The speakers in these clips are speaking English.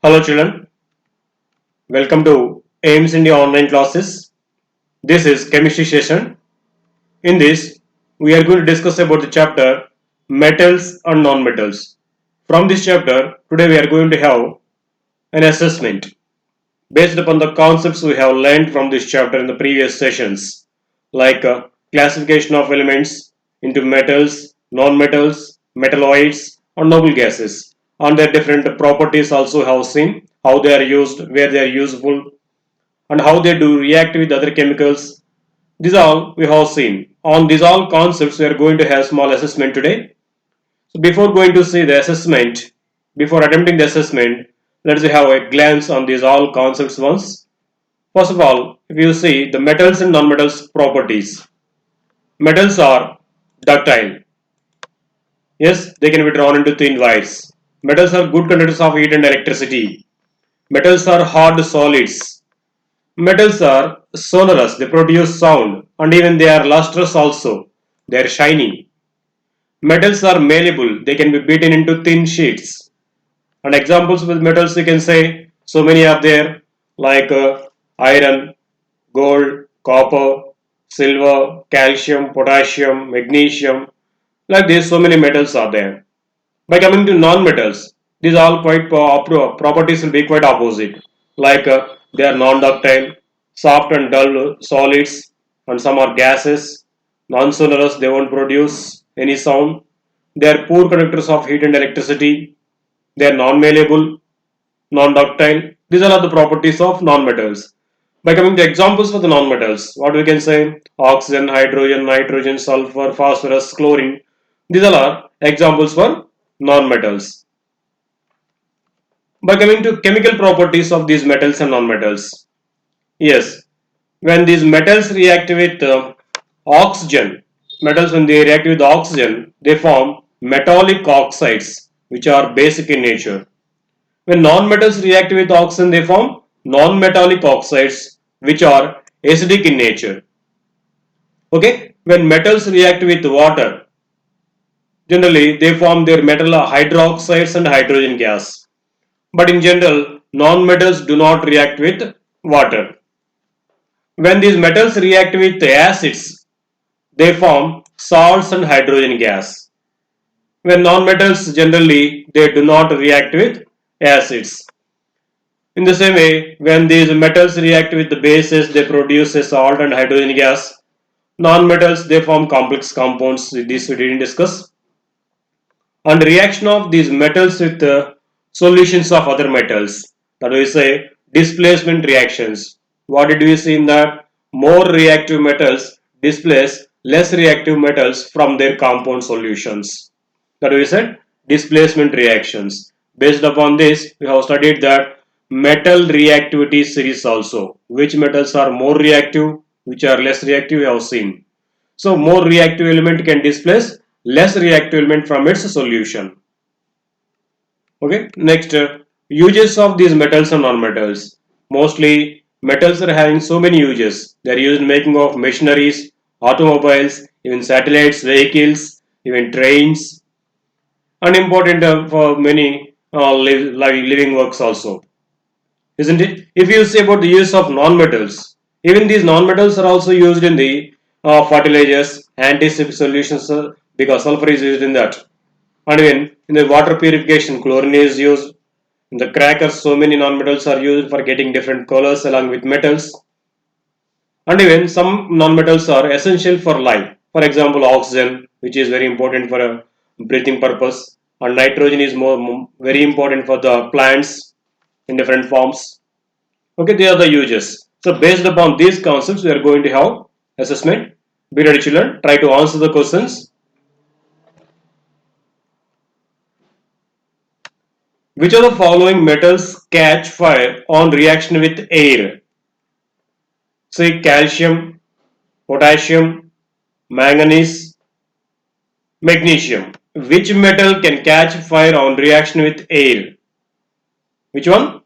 Hello children, welcome to AIMS India online classes. This is chemistry session. In this, we are going to discuss about the chapter metals and non-metals. From this chapter, today we are going to have an assessment based upon the concepts we have learned from this chapter in the previous sessions, like classification of elements into metals, non-metals, metalloids, and noble gases, and their different properties also have seen, how they are used, where they are useful, and how they do react with other chemicals. These all we have seen. On these all concepts, we are going to have small assessment today. So before going to see the assessment, before attempting the assessment, let's have a glance on these all concepts once. First of all, if you see the metals and non-metals properties, metals are ductile. Yes, they can be drawn into thin wires. Metals are good conductors of heat and electricity. Metals are hard solids. Metals are sonorous, they produce sound, and even they are lustrous also. They are shiny. Metals are malleable, they can be beaten into thin sheets. And examples with metals you can say so many are there like iron, gold, copper, silver, calcium, potassium, magnesium. Like this, so many metals are there. By coming to non-metals, these all quite properties will be quite opposite. Like they are non-ductile, soft and dull solids, and some are gases. Non-sonorous, they won't produce any sound. They are poor conductors of heat and electricity. They are non-malleable, non-ductile. These are all the properties of non-metals. By coming to examples for the non-metals, what we can say? Oxygen, hydrogen, nitrogen, sulfur, phosphorus, chlorine. These all are examples for non-metals. By coming to chemical properties of these metals and non-metals. Yes, when these metals react with oxygen, metals when they react with oxygen, they form metallic oxides which are basic in nature. When non-metals react with oxygen, they form non-metallic oxides which are acidic in nature. Okay, when metals react with water, generally they form their metal hydroxides and hydrogen gas. But in general, non-metals do not react with water. When these metals react with acids, they form salts and hydrogen gas. When non-metals generally they do not react with acids. In the same way, when these metals react with the bases, they produce a salt and hydrogen gas. Non-metals they form complex compounds. This we didn't discuss. And reaction of these metals with solutions of other metals, that we say displacement reactions. What did we see in that? More reactive metals displace less reactive metals from their compound solutions. That we said displacement reactions. Based upon this, we have studied that metal reactivity series also. Which metals are more reactive, which are less reactive, we have seen. So more reactive element can displace less reactive element from its solution. Okay, next uses of these metals and non-metals. Mostly metals are having so many uses. They are used in making of machineries, automobiles, even satellites, vehicles, even trains, and important for many living works also, isn't it? If you say about the use of non-metals, even these non-metals are also used in the fertilizers, antiseptic solutions because sulfur is used in that. And even in the water purification, chlorine is used. In the crackers, so many non-metals are used for getting different colors along with metals. And even some non-metals are essential for life. For example, oxygen, which is very important for a breathing purpose, and nitrogen is very important for the plants in different forms. Okay, they are the uses. So based upon these concepts, we are going to have assessment. Be ready, children. Try to answer the questions. Which of the following metals catch fire on reaction with air? Say calcium, potassium, manganese, magnesium. Which metal can catch fire on reaction with air? Which one?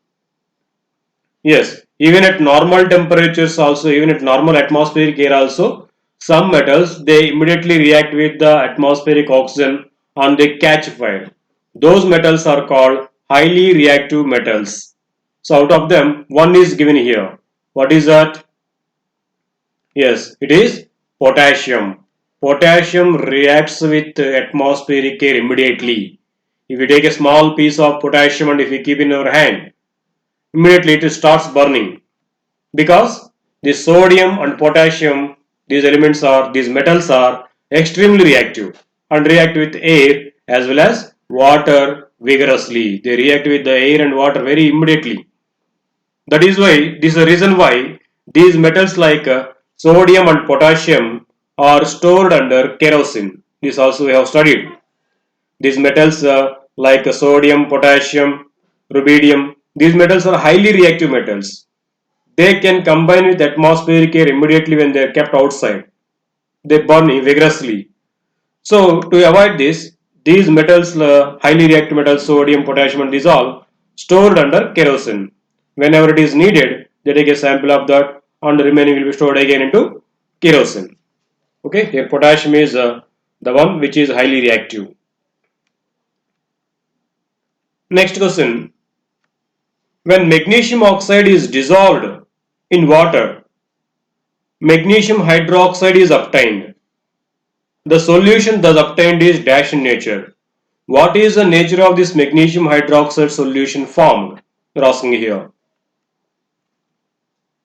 Yes, even at normal temperatures also, even at normal atmospheric air also, some metals they immediately react with the atmospheric oxygen and they catch fire. Those metals are called highly reactive metals. So out of them, one is given here. What is that? Yes, it is potassium. Potassium reacts with atmospheric air immediately. If you take a small piece of potassium and if you keep in your hand, immediately it starts burning because the sodium and potassium, these metals are extremely reactive and react with air as well as water vigorously. They react with the air and water very immediately. That is why, this is the reason why these metals like sodium and potassium are stored under kerosene. This also we have studied. These metals like sodium, potassium, rubidium, these metals are highly reactive metals. They can combine with atmospheric air immediately when they are kept outside. They burn vigorously. So to avoid this, these metals, highly reactive metals, sodium, potassium and these all stored under kerosene. Whenever it is needed, they take a sample of that and the remaining will be stored again into kerosene. Okay, here potassium is the one which is highly reactive. Next question. When magnesium oxide is dissolved in water, magnesium hydroxide is obtained. The solution thus obtained is dash in nature. What is the nature of this magnesium hydroxide solution formed? They are asking here.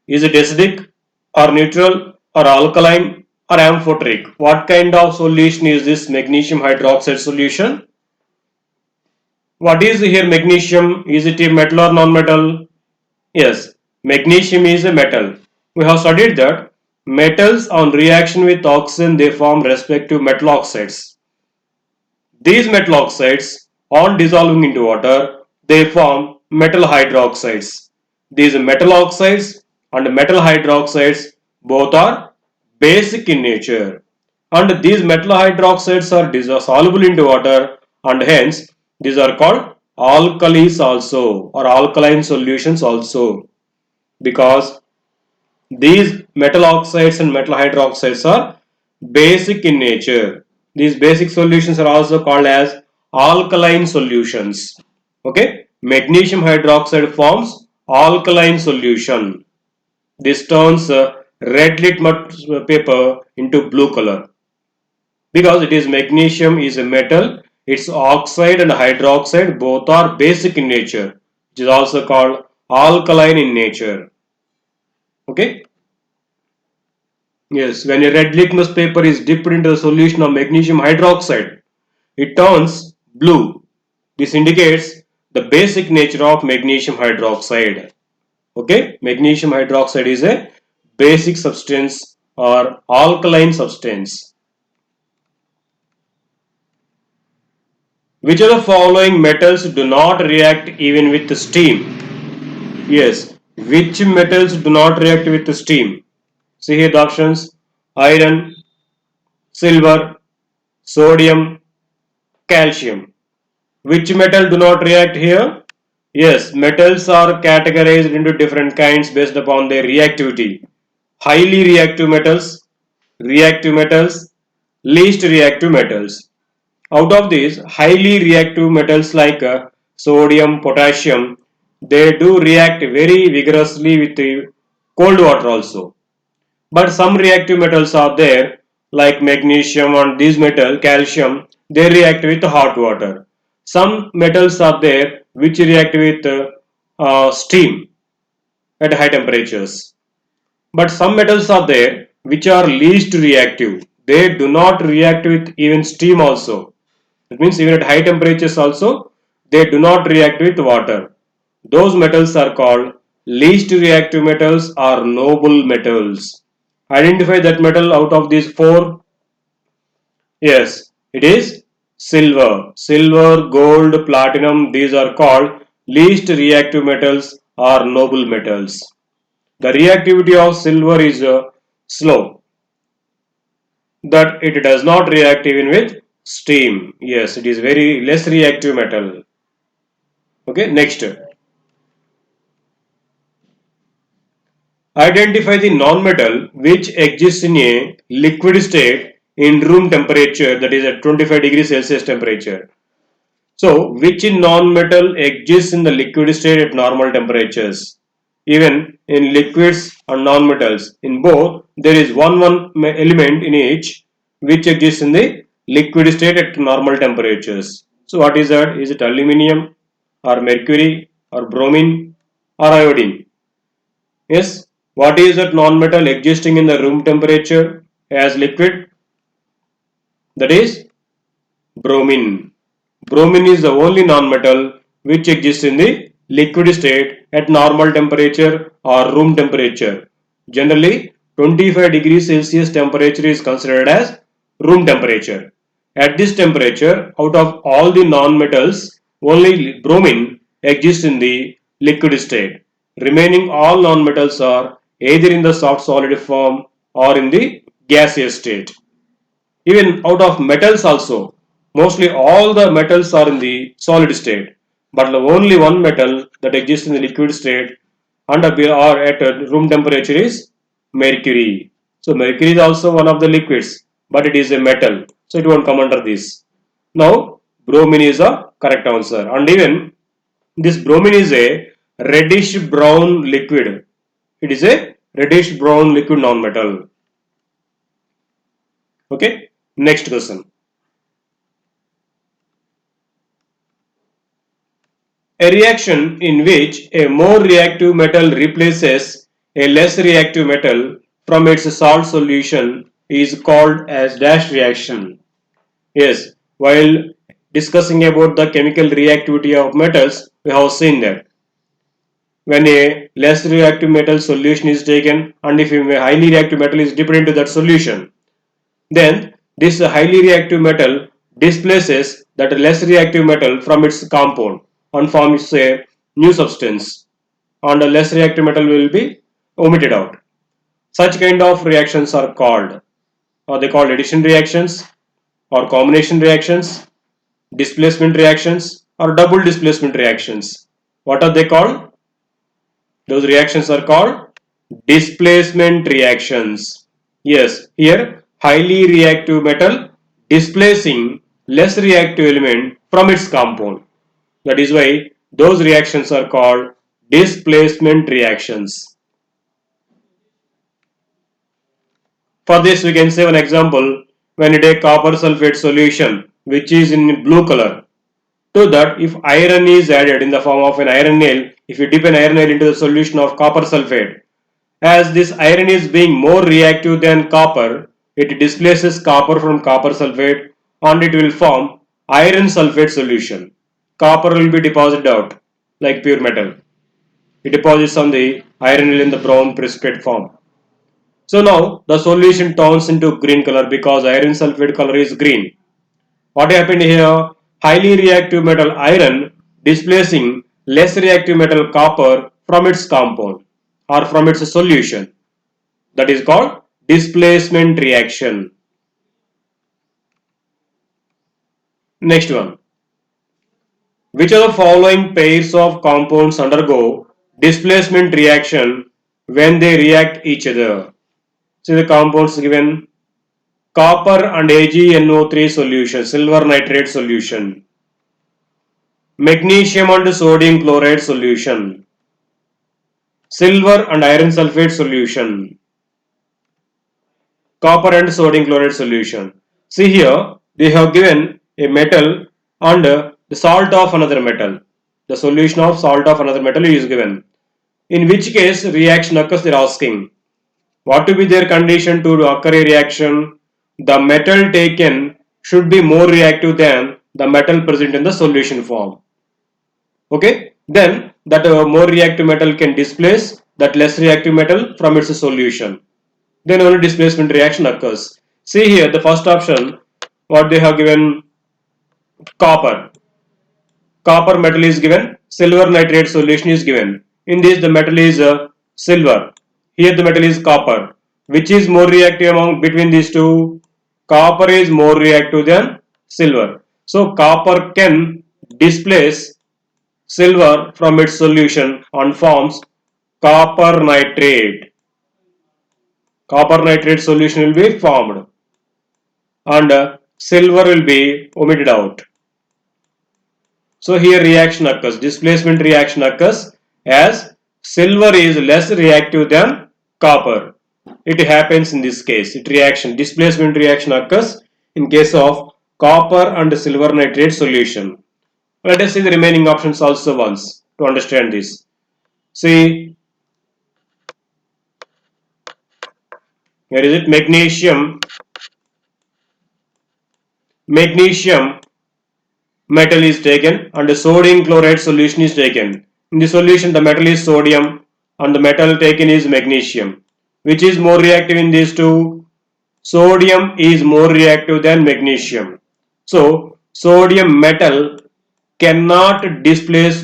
Is it acidic or neutral or alkaline or amphoteric? What kind of solution is this magnesium hydroxide solution? What is here magnesium? Is it a metal or non-metal? Yes, magnesium is a metal. We have studied that metals on reaction with oxygen they form respective metal oxides. These metal oxides on dissolving into water they form metal hydroxides. These metal oxides and metal hydroxides both are basic in nature and these metal hydroxides are soluble into water and hence these are called alkalis also or alkaline solutions also because these metal oxides and metal hydroxides are basic in nature. These basic solutions are also called as alkaline solutions. Okay, magnesium hydroxide forms alkaline solution. This turns red litmus paper into blue color because it is magnesium is a metal. Its oxide and hydroxide both are basic in nature, which is also called alkaline in nature. Okay. Yes, when a red litmus paper is dipped into the solution of magnesium hydroxide, it turns blue. This indicates the basic nature of magnesium hydroxide. Okay, magnesium hydroxide is a basic substance or alkaline substance. Which of the following metals do not react even with steam? Yes, which metals do not react with steam? See here the options: iron, silver, sodium, calcium. Which metal do not react here? Yes, metals are categorized into different kinds based upon their reactivity. Highly reactive metals, least reactive metals. Out of these, highly reactive metals like sodium, potassium, they do react very vigorously with the cold water also. But some reactive metals are there like magnesium and these metal, calcium, they react with hot water. Some metals are there which react with steam at high temperatures. But some metals are there which are least reactive. They do not react with even steam also. That means even at high temperatures also they do not react with water. Those metals are called least reactive metals or noble metals. Identify that metal out of these four. Yes, it is silver. Silver, gold, platinum, these are called least reactive metals or noble metals. The reactivity of silver is slow, that it does not react even with steam. Yes, it is very less reactive metal. Okay, next. Identify the non-metal which exists in a liquid state in room temperature, that is at 25 degrees Celsius temperature. So, which non-metal exists in the liquid state at normal temperatures? Even in liquids and non-metals, in both, there is one element in each which exists in the liquid state at normal temperatures. So, what is that? Is it aluminium or mercury or bromine or iodine? Yes. What is that non-metal existing in the room temperature as liquid? That is bromine. Bromine is the only nonmetal which exists in the liquid state at normal temperature or room temperature. Generally, 25 degrees Celsius temperature is considered as room temperature. At this temperature, out of all the nonmetals, only bromine exists in the liquid state. Remaining all nonmetals are either in the soft solid form or in the gaseous state. Even out of metals also, mostly all the metals are in the solid state, but the only one metal that exists in the liquid state and or at a room temperature is mercury. So mercury is also one of the liquids, but it is a metal, so it won't come under this. Now bromine is a correct answer, and even this bromine is a reddish brown liquid. It is a reddish brown liquid non-metal. Okay, next question. A reaction in which a more reactive metal replaces a less reactive metal from its salt solution is called as dash reaction. Yes, while discussing about the chemical reactivity of metals, we have seen that when a less reactive metal solution is taken and if a highly reactive metal is dipped into that solution, then this highly reactive metal displaces that less reactive metal from its compound and forms a new substance, and a less reactive metal will be omitted out. Such kind of reactions are called, or they called addition reactions or combination reactions, displacement reactions or double displacement reactions. What are they called? Those reactions are called displacement reactions. Yes, here highly reactive metal displacing less reactive element from its compound. That is why those reactions are called displacement reactions. For this we can say one example. When you take copper sulfate solution which is in blue color, to that if iron is added in the form of an iron nail, if you dip an iron nail into the solution of copper sulfate, as this iron is being more reactive than copper, it displaces copper from copper sulfate and it will form iron sulfate solution. Copper will be deposited out like pure metal. It deposits on the iron in the brown precipitate form. So now the solution turns into green color because iron sulfate color is green. What happened here? Highly reactive metal iron displacing less reactive metal copper from its compound or from its solution. That is called displacement reaction. Next one. Which of the following pairs of compounds undergo displacement reaction when they react each other? See the compounds given: copper and AgNO3 solution, silver nitrate solution, magnesium and sodium chloride solution, silver and iron sulfate solution, copper and sodium chloride solution. See here, they have given a metal and the salt of another metal. The solution of salt of another metal is given. In which case reaction occurs, they are asking. What to be their condition to occur a reaction? The metal taken should be more reactive than the metal present in the solution form. Okay, then that more reactive metal can displace that less reactive metal from its solution. Then only displacement reaction occurs. See here the first option, what they have given: copper. Copper metal is given, silver nitrate solution is given. In this the metal is silver. Here the metal is copper. Which is more reactive among between these two? Copper is more reactive than silver. So copper can displace silver from its solution and forms copper nitrate. Copper nitrate solution will be formed and silver will be omitted out. So here reaction occurs, displacement reaction occurs as silver is less reactive than copper. It happens in this case. Displacement reaction occurs in case of copper and silver nitrate solution. Let us see the remaining options also once to understand this. See, here is it, magnesium metal is taken and the sodium chloride solution is taken. In the solution the metal is sodium and the metal taken is magnesium. Which is more reactive in these two? Sodium is more reactive than magnesium. So sodium metal cannot displace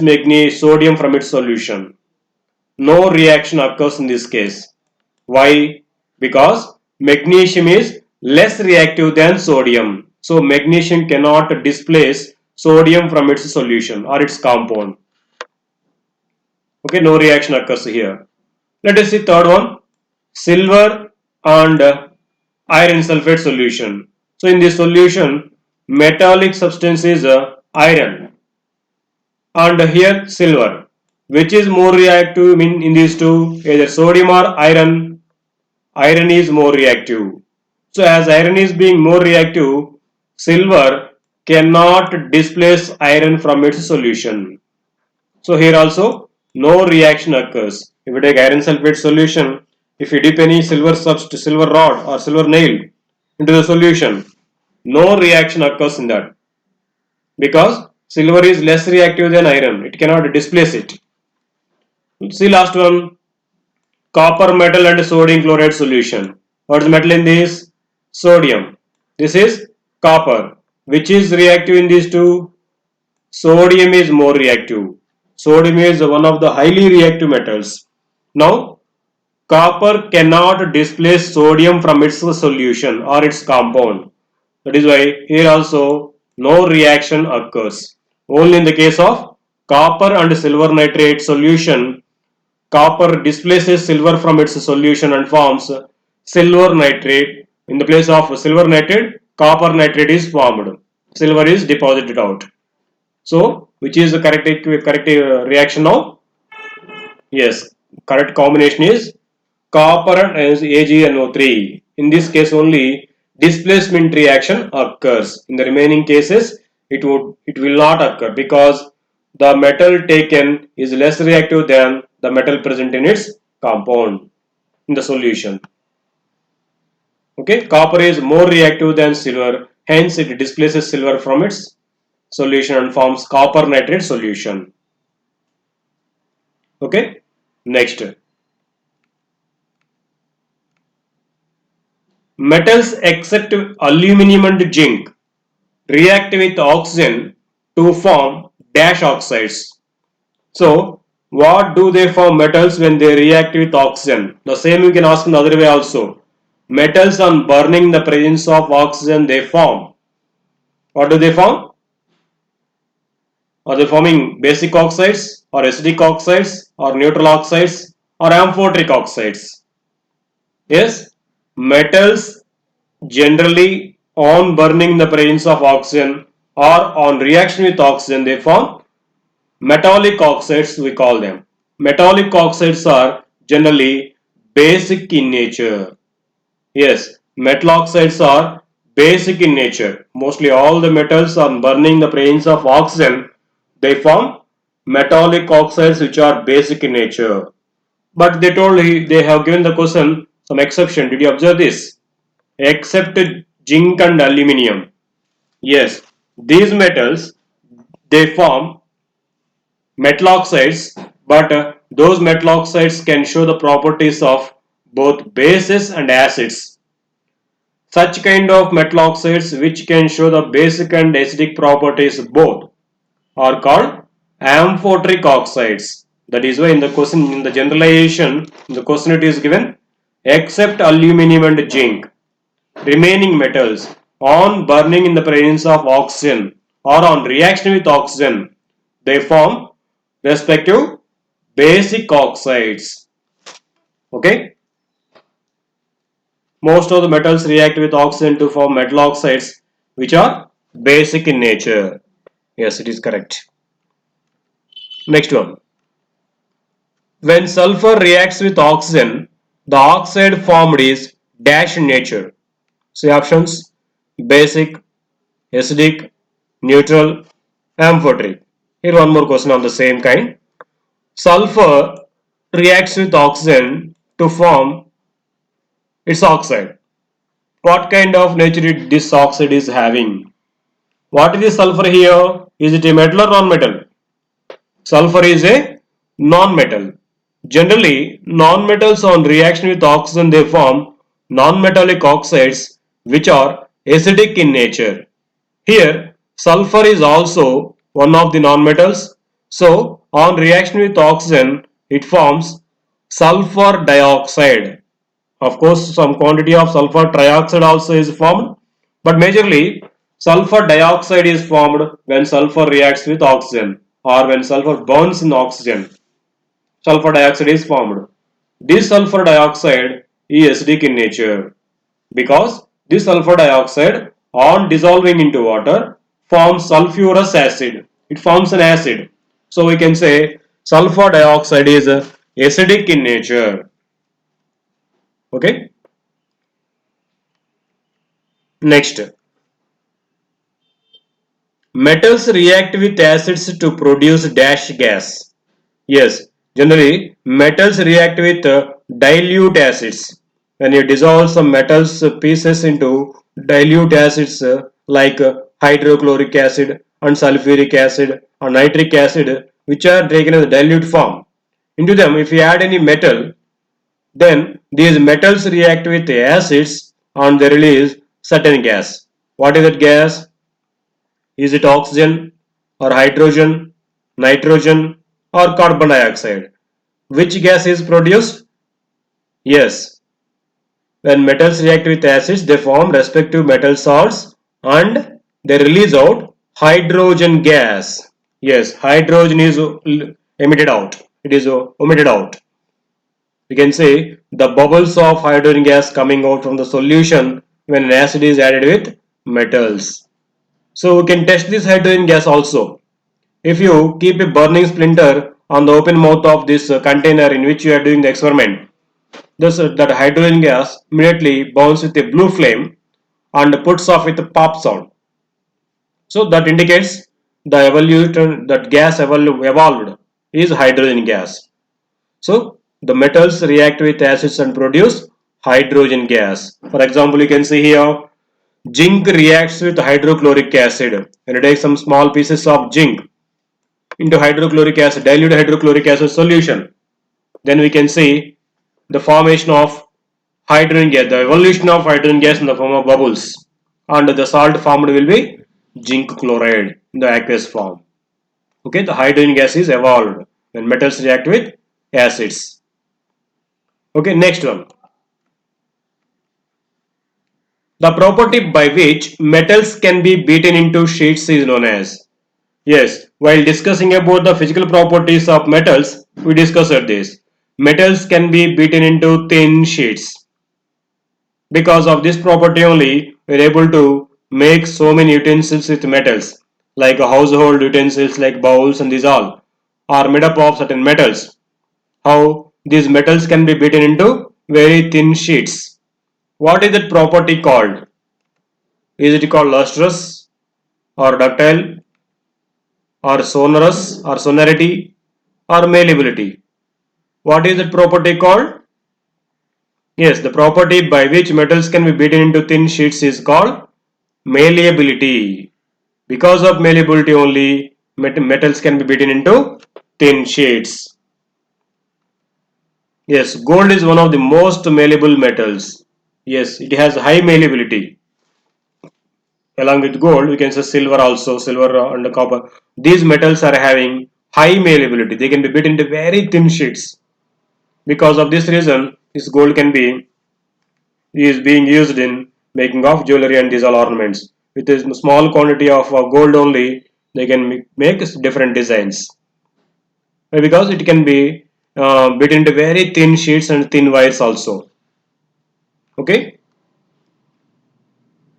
sodium from its solution. No reaction occurs in this case. Why? Because magnesium is less reactive than sodium. So magnesium cannot displace sodium from its solution or its compound. Okay, no reaction occurs here. Let us see third one. Silver and iron sulfate solution. So in this solution, metallic substance is iron and here silver. Which is more reactive in these two? Either sodium or iron. Iron is more reactive. So as iron is being more reactive, silver cannot displace iron from its solution. So here also no reaction occurs. If you take iron sulfate solution, if you dip any silver rod or silver nail into the solution, no reaction occurs in that because silver is less reactive than iron. It cannot displace it. See last one, copper metal and sodium chloride solution. What is metal in this? Sodium. This is copper. Which is reactive in these two? Sodium is more reactive. Sodium is one of the highly reactive metals. Now, copper cannot displace sodium from its solution or its compound. That is why here also no reaction occurs. Only in the case of copper and silver nitrate solution, copper displaces silver from its solution and forms silver nitrate. In the place of silver nitrate, copper nitrate is formed. Silver is deposited out. So, which is the correct reaction now? Yes, correct combination is copper and AgNO3. In this case only displacement reaction occurs. In the remaining cases, it will not occur because the metal taken is less reactive than the metal present in its compound in the solution. Okay, copper is more reactive than silver, hence it displaces silver from its solution and forms copper nitrate solution. Okay, next. Metals except aluminum and zinc react with oxygen to form dash oxides. So, what do they form metals when they react with oxygen? The same you can ask in the other way also. Metals on burning the presence of oxygen they form. What do they form? Are they forming basic oxides or acidic oxides or neutral oxides or amphoteric oxides? Yes, metals generally on burning the presence of oxygen or on reaction with oxygen they form metallic oxides, we call them. Metallic oxides are generally basic in nature. Yes, metal oxides are basic in nature. Mostly all the metals on burning the presence of oxygen they form metallic oxides which are basic in nature. But they have given the question some exception. Did you observe this? Except zinc and aluminium. Yes, these metals they form metal oxides, but those metal oxides can show the properties of both bases and acids. Such kind of metal oxides which can show the basic and acidic properties both are called amphoteric oxides. That is why in the question, in the generalization, in the question it is given except aluminium and zinc, remaining metals on burning in the presence of oxygen or on reaction with oxygen, they form respective basic oxides. Okay, most of the metals react with oxygen to form metal oxides which are basic in nature. Yes, it is correct. Next one. When sulfur reacts with oxygen, the oxide formed is dash in nature. See options: basic, acidic, neutral, amphoteric. Here one more question on the same kind. Sulfur reacts with oxygen to form its oxide. What kind of nature this oxide is having? What is the sulfur here? Is it a metal or non-metal? Sulfur is a non-metal. Generally, non-metals on reaction with oxygen they form non-metallic oxides which are acidic in nature. Here, sulfur is also one of the non-metals. So, on reaction with oxygen, it forms sulfur dioxide. Of course, some quantity of sulfur trioxide also is formed, but majorly sulfur dioxide is formed when sulfur reacts with oxygen or when sulfur burns in oxygen. Sulfur dioxide is formed. This sulfur dioxide is acidic in nature because this sulfur dioxide on dissolving into water forms sulfurous acid. It forms an acid. So we can say sulfur dioxide is acidic in nature. Okay. Next, metals react with acids to produce dash gas. Yes, generally metals react with dilute acids. When you dissolve some metals pieces into dilute acids like hydrochloric acid and sulfuric acid or nitric acid, which are taken in the dilute form, into them if you add any metal, then these metals react with the acids and they release certain gas. What is that gas? Is it oxygen or hydrogen, nitrogen or carbon dioxide? Which gas is produced? Yes, when metals react with acids, they form respective metal salts and they release out hydrogen gas. Yes, hydrogen is emitted out. It is omitted out. We can say the bubbles of hydrogen gas coming out from the solution when an acid is added with metals. So we can test this hydrogen gas also. If you keep a burning splinter on the open mouth of this container in which you are doing the experiment, that hydrogen gas immediately burns with a blue flame and puts off with a pop sound. So that indicates the evolution that gas evolved is hydrogen gas. So the metals react with acids and produce hydrogen gas. For example, you can see here zinc reacts with hydrochloric acid. When you take some small pieces of zinc into hydrochloric acid, dilute hydrochloric acid solution, then we can see the formation of hydrogen gas, the evolution of hydrogen gas in the form of bubbles, and the salt formed will be zinc chloride in the aqueous form. Okay, the hydrogen gas is evolved when metals react with acids. Okay, next one. The property by which metals can be beaten into sheets is known as. Yes, while discussing about the physical properties of metals, we discussed this. Metals can be beaten into thin sheets. Because of this property only, we are able to make so many utensils with metals, like household utensils like bowls, and these all are made up of certain metals. How these metals can be beaten into very thin sheets. What is that property called? Is it called lustrous or ductile or sonorous or sonority or malleability? What is that property called? Yes, the property by which metals can be beaten into thin sheets is called malleability. Because of malleability only, metals can be beaten into thin sheets. Yes, gold is one of the most malleable metals. Yes, it has high malleability. Along with gold, we can say silver also, silver and copper. These metals are having high malleability. They can be beaten into very thin sheets. Because of this reason, this gold can be is being used in making of jewelry and these all ornaments. With a small quantity of gold only, they can make different designs. Because it can be beaten into very thin sheets and thin wires also. Okay,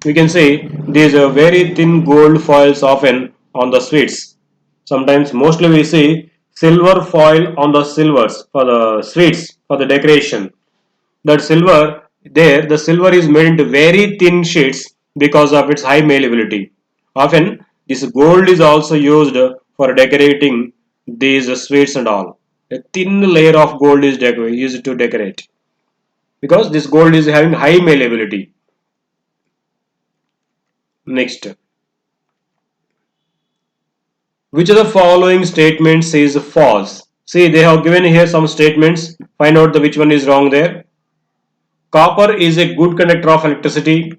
we can say these are very thin gold foils often on the sweets. Sometimes, mostly we see silver foil on the silvers for the sweets for the decoration. That silver there, the silver is made into very thin sheets because of its high malleability. Often this gold is also used for decorating these sweets and all. A thin layer of gold is used to decorate because this gold is having high malleability. Next, which of the following statements is false? See, they have given here some statements. Find out the which one is wrong there. Copper is a good conductor of electricity.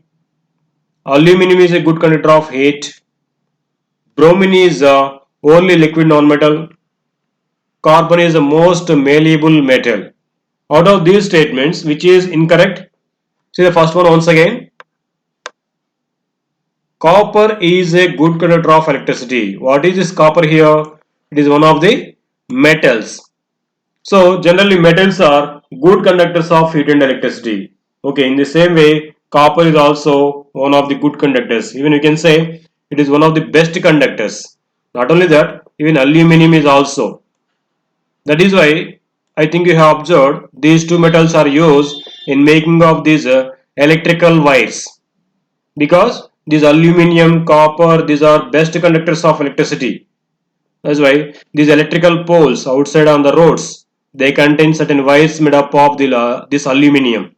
Aluminum is a good conductor of heat. Bromine is only liquid nonmetal. Carbon is the most malleable metal. Out of these statements, which is incorrect? See the first one once again. Copper is a good conductor of electricity. What is this copper here? It is one of the metals. So generally metals are good conductors of heat and electricity. Okay, in the same way, copper is also one of the good conductors. Even you can say it is one of the best conductors. Not only that, even aluminum is also. That is why I think you have observed these two metals are used in making of these electrical wires, because these aluminum, copper, these are best conductors of electricity. That's why these electrical poles outside on the roads, they contain certain wires made up of this aluminum.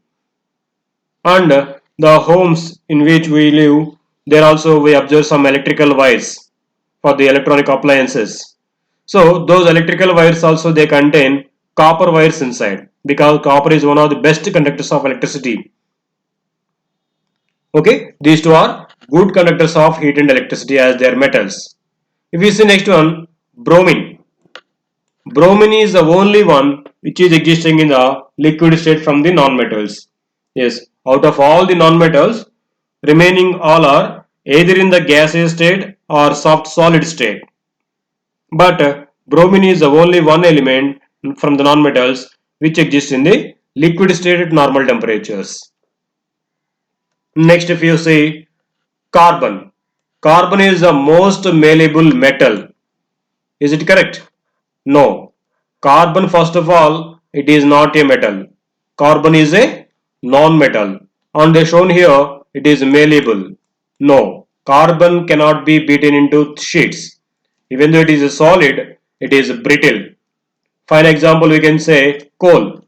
And the homes in which we live, there also we observe some electrical wires for the electronic appliances. So those electrical wires also they contain copper wires inside, because copper is one of the best conductors of electricity. Okay, these two are good conductors of heat and electricity as they are metals. If we see next one, bromine. Bromine is the only one which is existing in the liquid state from the non-metals. Yes, out of all the non-metals, remaining all are either in the gaseous state or soft solid state. But bromine is the only one element from the non-metals which exists in the liquid state at normal temperatures. Next, if you see carbon. Carbon is the most malleable metal. Is it correct? No. Carbon, first of all, it is not a metal. Carbon is a non-metal. And they shown here, it is malleable. No. Carbon cannot be beaten into sheets. Even though it is a solid, it is brittle. For example, we can say coal.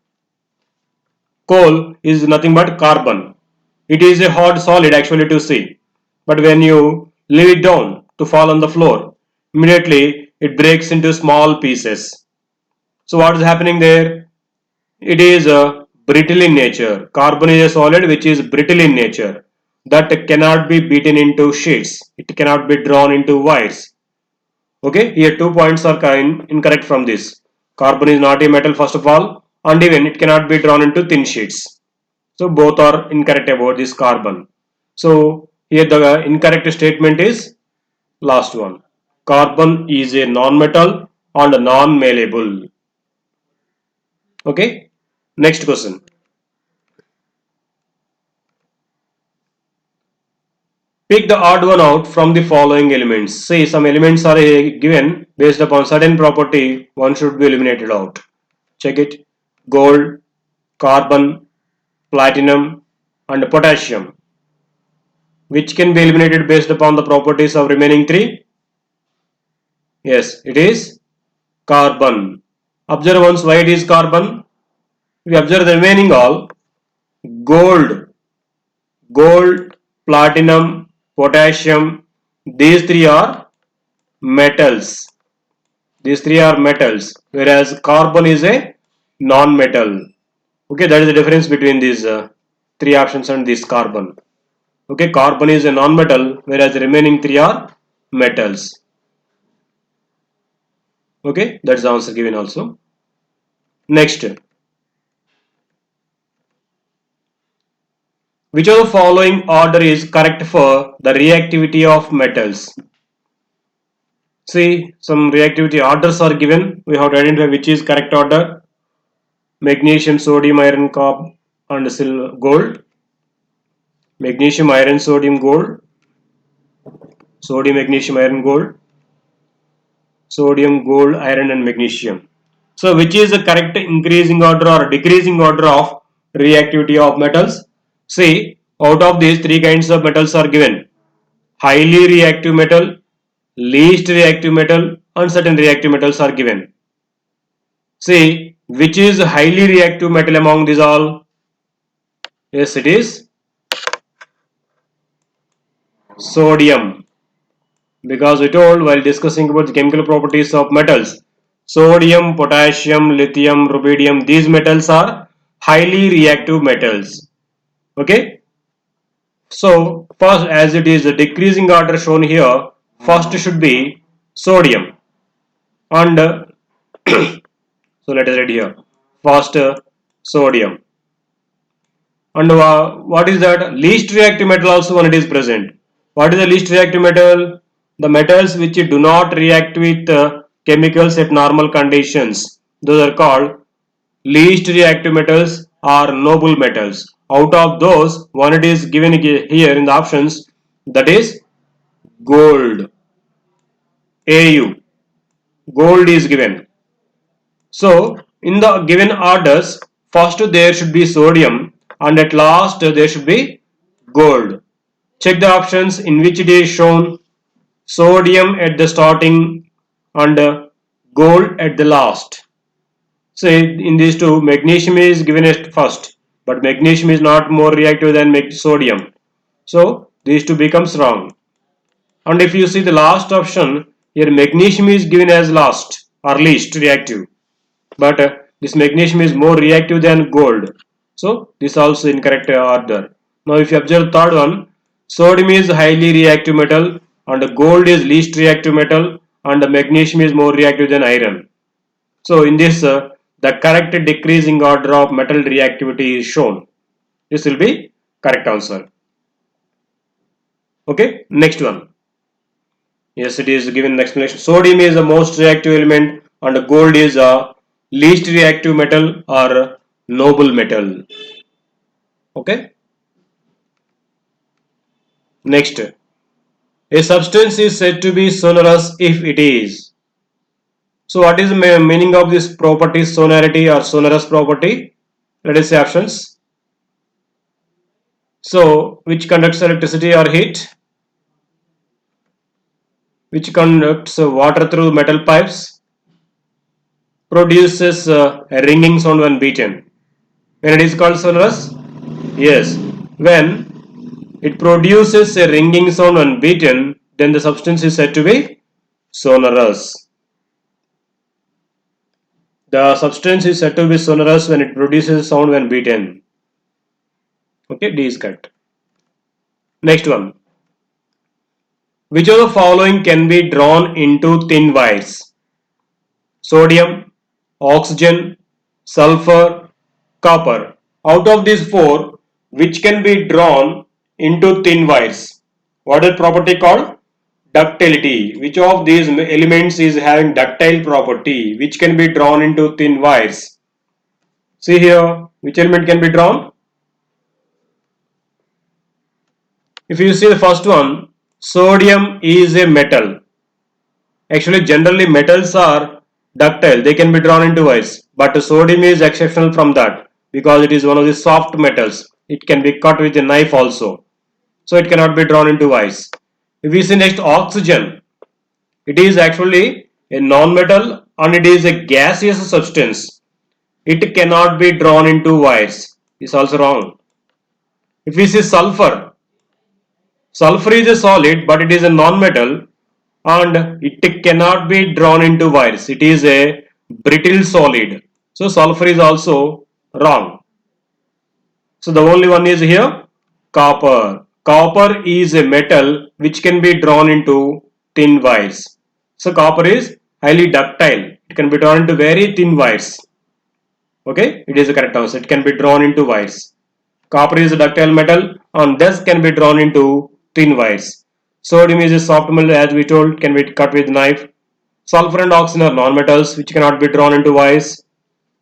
Coal is nothing but carbon. It is a hard solid actually to see. But when you lay it down to fall on the floor, immediately it breaks into small pieces. So what is happening there? It is brittle in nature. Carbon is a solid which is brittle in nature. That cannot be beaten into sheets. It cannot be drawn into wires. Okay, here 2 points are incorrect from this. Carbon is not a metal first of all, and even it cannot be drawn into thin sheets. So both are incorrect about this carbon. So here the incorrect statement is last one. Carbon is a non-metal and non-malleable. Okay. Next question. Pick the odd one out from the following elements. Say some elements are given based upon certain property. One should be eliminated out. Check it. Gold, carbon, platinum, and potassium. Which can be eliminated based upon the properties of remaining three? Yes, it is carbon. Observe once why it is carbon. We observe the remaining all gold, platinum, potassium. These three are metals. These three are metals, whereas carbon is a non-metal. Okay, that is the difference between these three options and this carbon. Okay, carbon is a non-metal, whereas the remaining three are metals. Okay, that's the answer given also. Next, which of the following order is correct for the reactivity of metals? See, some reactivity orders are given. We have to identify which is correct order. Magnesium, sodium, iron, copper, and gold. Magnesium, iron, sodium, gold. Sodium, magnesium, iron, gold. sodium, gold, iron and magnesium. So which is the correct increasing order or decreasing order of reactivity of metals? See, out of these three kinds of metals are given: highly reactive metal, least reactive metal and certain reactive metals are given. See, which is highly reactive metal among these all? Yes, it is sodium, because we told while discussing about the chemical properties of metals, sodium, potassium, lithium, rubidium, these metals are highly reactive metals. Okay, so first, as it is a decreasing order shown here, first should be sodium, and so let us read here first sodium. And what is that? Least reactive metal also when it is present. What is the least reactive metal? The metals which do not react with chemicals at normal conditions. Those are called least reactive metals or noble metals. Out of those, one it is given here in the options, that is gold. AU. Gold is given. So, in the given orders, first there should be sodium and at last there should be gold. Check the options in which it is shown sodium at the starting and gold at the last. Say in these two, magnesium is given at first, but magnesium is not more reactive than sodium. So these two becomes wrong. And if you see the last option, here magnesium is given as last or least reactive, but this magnesium is more reactive than gold. So this also incorrect order. Now if you observe the third one, sodium is highly reactive metal and gold is least reactive metal and magnesium is more reactive than iron. So in this the correct decreasing order of metal reactivity is shown. This will be correct answer. Okay, next one. Yes, it is given explanation. Sodium is the most reactive element and gold is a least reactive metal or noble metal. Okay. Next, a substance is said to be sonorous if it is. So what is the meaning of this property, sonority or sonorous property? Let us see options. So which conducts electricity or heat? Which conducts water through metal pipes? Produces a ringing sound when beaten. When it is called sonorous? Yes. When it produces a ringing sound when beaten, then the substance is said to be sonorous. The substance is said to be sonorous when it produces sound when beaten. Okay, D is correct. Next one. Which of the following can be drawn into thin wires? Sodium, oxygen, sulfur, copper. Out of these four, which can be drawn into thin wires? What is property called? Ductility. Which of these elements is having ductile property which can be drawn into thin wires? See here, which element can be drawn? If you see the first one, sodium is a metal. Actually, generally metals are ductile, they can be drawn into wires, but sodium is exceptional from that because it is one of the soft metals. It can be cut with a knife also, so it cannot be drawn into wires. If we see next, oxygen, it is actually a non-metal and it is a gaseous substance. It cannot be drawn into wires. It's also wrong. If we see sulfur, sulfur is a solid but it is a non-metal and it cannot be drawn into wires. It is a brittle solid. So sulfur is also wrong. So the only one is here copper. Copper is a metal which can be drawn into thin wires. So copper is highly ductile. It can be drawn into very thin wires. Okay, it is the correct answer. It can be drawn into wires. Copper is a ductile metal and thus can be drawn into thin wires. Sodium is a soft metal, as we told, can be cut with knife. Sulfur and oxygen are non-metals which cannot be drawn into wires.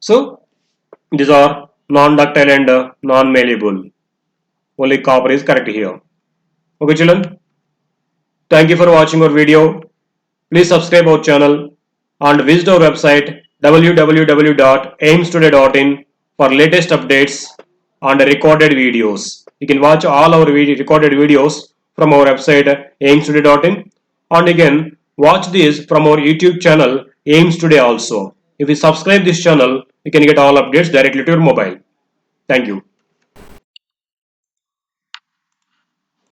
So these are non-ductile and non-malleable. Only copper is correct here. Okay children, thank you for watching our video. Please subscribe our channel and visit our website www.aimstoday.in for latest updates and recorded videos. You can watch all our recorded videos from our website aimstoday.in, and you can watch these from our YouTube channel Aims Today also. If you subscribe this channel, you can get all updates directly to your mobile. Thank you.